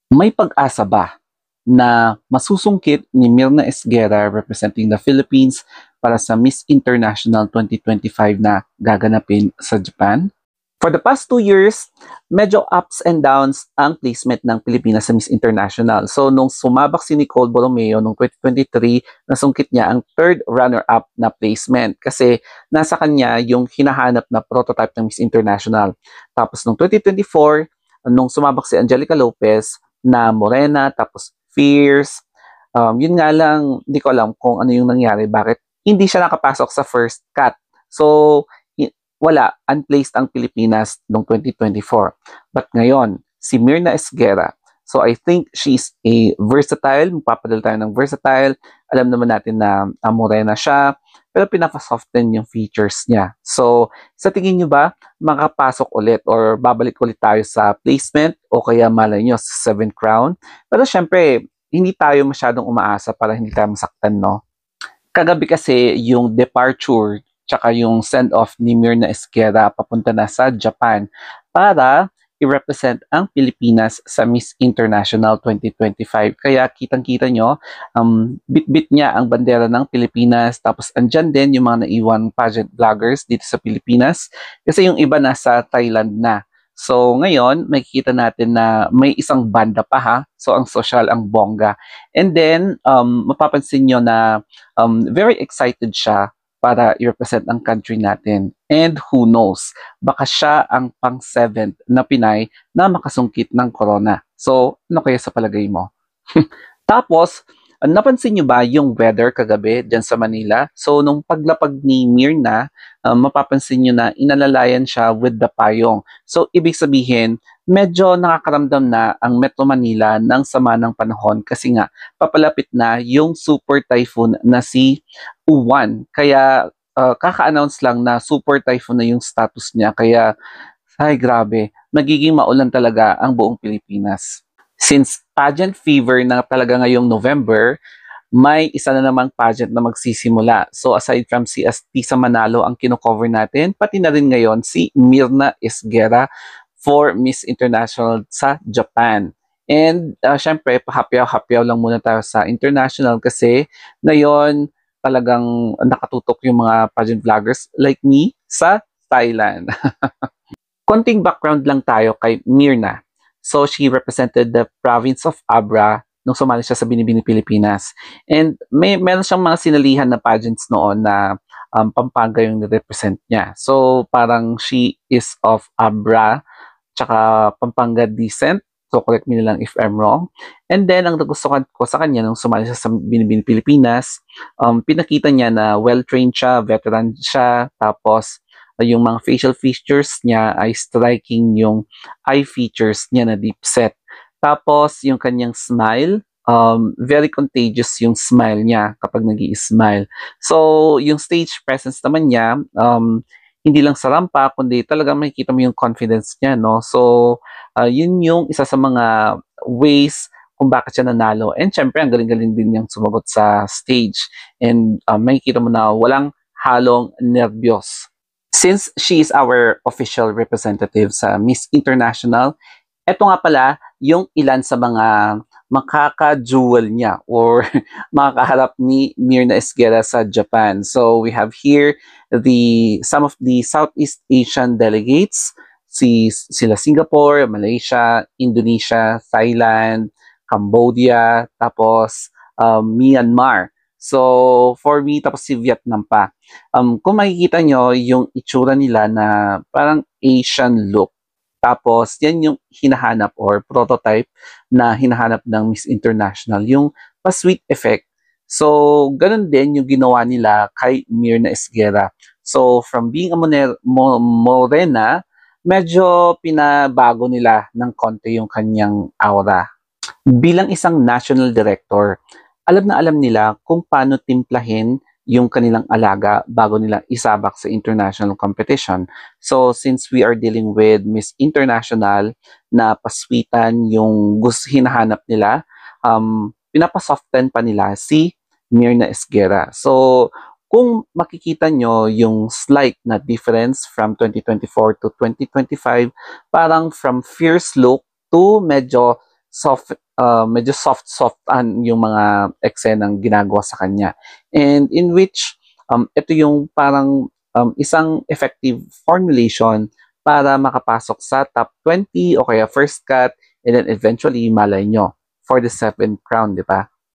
May pag-asa ba na masusungkit ni Mirna Esguerra representing the Philippines para sa Miss International 2025 na gaganapin sa Japan? For the past 2 years, medyo ups and downs ang placement ng Pilipinas sa Miss International. So, nung sumabak si Nicole Borromeo noong 2023, nasungkit niya ang third runner-up na placement kasi nasa kanya yung hinahanap na prototype ng Miss International. Tapos, noong 2024, nung sumabak si Angelica Lopez na morena, tapos fierce, yun nga lang, hindi ko alam kung ano yung nangyari, bakit hindi siya nakapasok sa first cut. So, wala, unplaced ang Pilipinas noong 2024. But ngayon, si Mirna Esguerra, so I think she's a versatile, mapapadala tayo ng versatile. Alam naman natin na morena siya, pero pinaka-soften yung features niya. So, sa tingin nyo ba, makapasok ulit or babalik ulit tayo sa placement o kaya malay nyo sa 7th crown? Pero syempre, hindi tayo masyadong umaasa para hindi tayo masaktan, no? Kagabi kasi yung departure tsaka yung send-off ni Mirna Esguerra papunta na sa Japan para i-represent ang Pilipinas sa Miss International 2025. Kaya kitang-kita nyo, bit-bit niya ang bandera ng Pilipinas. Tapos andyan din yung mga naiwan pageant vloggers dito sa Pilipinas. Kasi yung iba nasa Thailand na. So ngayon, makikita natin na may isang banda pa ha. So ang social, ang bongga. And then, mapapansin nyo na very excited siya para i-represent ang country natin. And who knows, baka siya ang pang-7th na Pinay na makasungkit ng corona. So, ano kaya sa palagay mo? Tapos, napansin niyo ba yung weather kagabi dyan sa Manila? So, nung paglapag ni Mirna, mapapansin niyo na inalalayan siya with the payong. So, ibig sabihin, medyo nakakaramdam na ang Metro Manila ng sama ng panahon kasi nga, papalapit na yung super typhoon na si Uwan. Kaya, kaka-announce lang na super typhoon na yung status niya. Kaya, ay grabe, magiging maulan talaga ang buong Pilipinas. Since pageant fever na talaga ngayong November, may isa na namang pageant na magsisimula. So aside from si Tisa Manalo ang kino-cover natin, pati na rin ngayon si Mirna Esguerra for Miss International sa Japan. And syempre, pahapyaw-hapyaw lang muna tayo sa international kasi ngayon talagang nakatutok yung mga pageant vloggers like me sa Thailand. Konting background lang tayo kay Mirna. So, she represented the province of Abra nung sumali siya sa Binibini, Pilipinas. And meron siyang mga sinalihan na pageants noon na Pampanga yung represent niya. So, parang she is of Abra, tsaka Pampanga descent. So, correct me na lang if I'm wrong. And then, ang nagustuhan ko sa kanya nung sumali siya sa Binibini, Pilipinas, pinakita niya na well-trained siya, veteran siya, tapos yung mga facial features niya ay striking yung eye features niya na deep set. Tapos, yung kanyang smile, very contagious yung smile niya kapag nag smile. So, yung stage presence naman niya, hindi lang sa rampa, kundi talagang makikita mo yung confidence niya, no? So, yun yung isa sa mga ways kung bakit siya nanalo. And syempre, ang galing-galing din niyang sumagot sa stage. And makikita mo na walang halong nervyos. Since she is our official representative sa Miss International, eto nga pala yung ilan sa mga makaka-jewel niya or makakaharap ni Mirna Esguerra sa Japan. So we have here some of the Southeast Asian delegates, sila Singapore, Malaysia, Indonesia, Thailand, Cambodia, tapos Myanmar. So for me, tapos si Vietnam pa. Kung makikita nyo yung itsura nila na parang Asian look, tapos yan yung hinahanap or prototype na hinahanap ng Miss International, yung pa-sweet effect. So, ganun din yung ginawa nila kay Mirna Esguerra. So, from being a morena, medyo pinabago nila ng konti yung kanyang aura. Bilang isang national director, alam na alam nila kung paano timplahin yung kanilang alaga bago nila isabak sa international competition. So, since we are dealing with Miss International na paswitan yung gusto hinahanap nila, pinapasoften pa nila si Mirna Esguerra. So, kung makikita nyo yung slight na difference from 2024 to 2025, parang from fierce look to medyo medyo soft yung mga eksenang ginagawa sa kanya. And in which, ito yung parang isang effective formulation para makapasok sa top 20 o kaya first cut and then eventually malay nyo for the seventh crown, di ba?